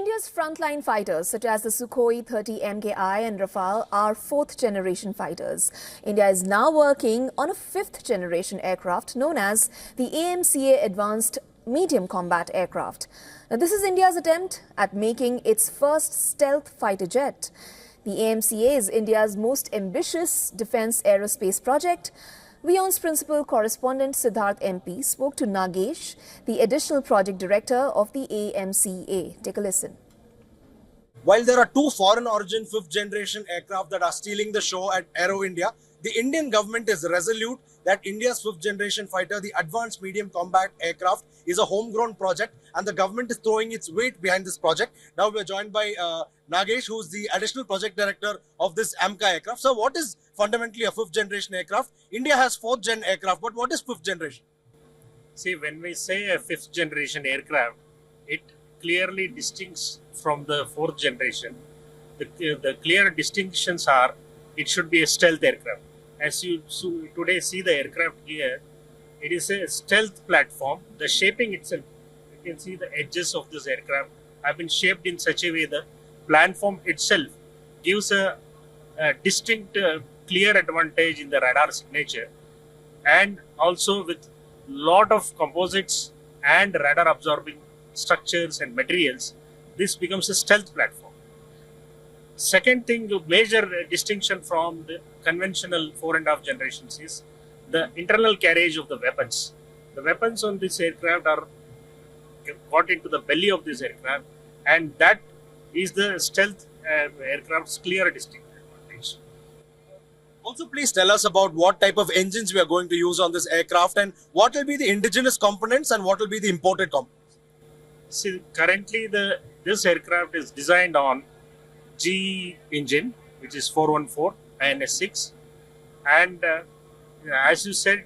India's frontline fighters, such as the Sukhoi-30MKI and Rafale, are fourth-generation fighters. India is now working on a fifth-generation aircraft known as the AMCA Advanced Medium Combat Aircraft. Now, this is India's attempt at making its first stealth fighter jet. The AMCA is India's most ambitious defense aerospace project. WION's principal correspondent Sidharth MP spoke to Nagesh, the additional project director of the AMCA. Take a listen. While there are two foreign origin fifth generation aircraft that are stealing the show at Aero India, the Indian government is resolute that India's fifth generation fighter, the Advanced Medium Combat Aircraft, is a homegrown project and the government is throwing its weight behind this project. Now we are joined by Nagesh, who is the additional project director of this AMCA aircraft. So what is fundamentally a fifth generation aircraft? India has fourth gen aircraft, but what is fifth generation? See, when we say a fifth generation aircraft, it clearly distincts from the fourth generation. The clear distinctions are, it should be a stealth aircraft. As you today see the aircraft here, it is a stealth platform. The shaping itself, you can see the edges of this aircraft have been shaped in such a way the platform itself gives a distinct, clear advantage in the radar signature, and also with lot of composites and radar absorbing structures and materials, this becomes a stealth platform. Second thing, the major distinction from the conventional 4.5 generations is the internal carriage of the weapons. The weapons on this aircraft are got into the belly of this aircraft, and that is the stealth aircraft's clear distinct advantage. Also, please tell us about what type of engines we are going to use on this aircraft and what will be the indigenous components and what will be the imported components. See, currently this aircraft is designed on GE engine, which is 414 INS6, and as you said,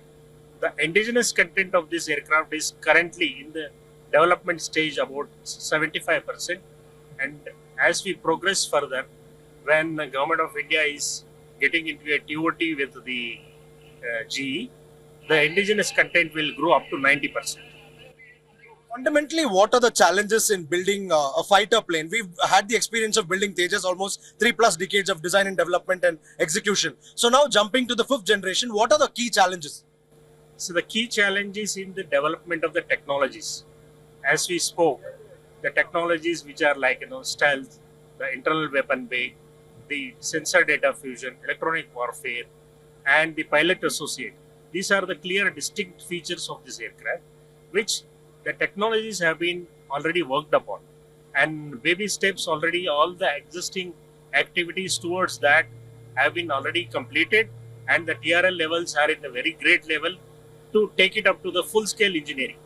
the indigenous content of this aircraft is currently in the development stage about 75%, and as we progress further, when the government of India is getting into a TOT with the GE, the indigenous content will grow up to 90%. Fundamentally, what are the challenges in building a fighter plane? We've had the experience of building Tejas, almost 3+ decades of design and development and execution. So now jumping to the fifth generation, what are the key challenges? So the key challenge is in the development of the technologies. As we spoke, the technologies which are like, stealth, the internal weapon bay, the sensor data fusion, electronic warfare, and the pilot associate. These are the clear distinct features of this aircraft, which the technologies have been already worked upon, and baby steps already, all the existing activities towards that have been already completed, and the TRL levels are in a very great level to take it up to the full scale engineering.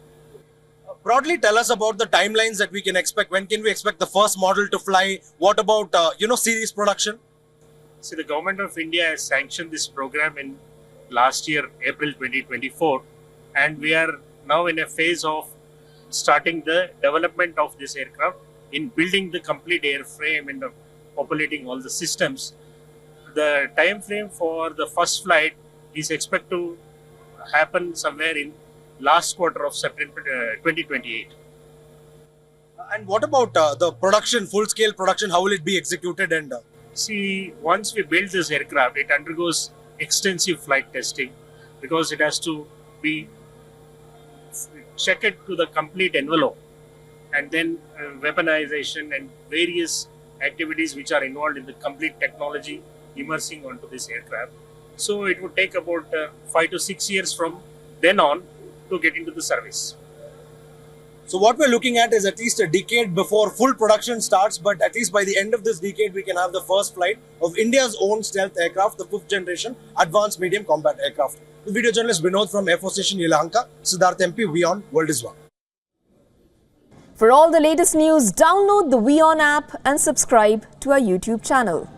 Broadly, tell us about the timelines that we can expect. When can we expect the first model to fly? What about, series production? See, the government of India has sanctioned this program in last year, April 2024, and we are now in a phase of starting the development of this aircraft, in building the complete airframe and populating all the systems. The time frame for the first flight is expected to happen somewhere in last quarter of September 2028. And what about the production, full-scale production? How will it be executed? And see, once we build this aircraft, it undergoes extensive flight testing because it has to be check it to the complete envelope, and then weaponization and various activities which are involved in the complete technology immersing onto this aircraft. So it would take about 5 to 6 years from then on to get into the service. So what we're looking at is at least a decade before full production starts, but at least by the end of this decade, we can have the first flight of India's own stealth aircraft, the fifth generation Advanced Medium Combat Aircraft. The video journalist Vinod from Air Force Station Yelahanka, Sidharth MP, WION World is One. For all the latest news, download the WION app and subscribe to our YouTube channel.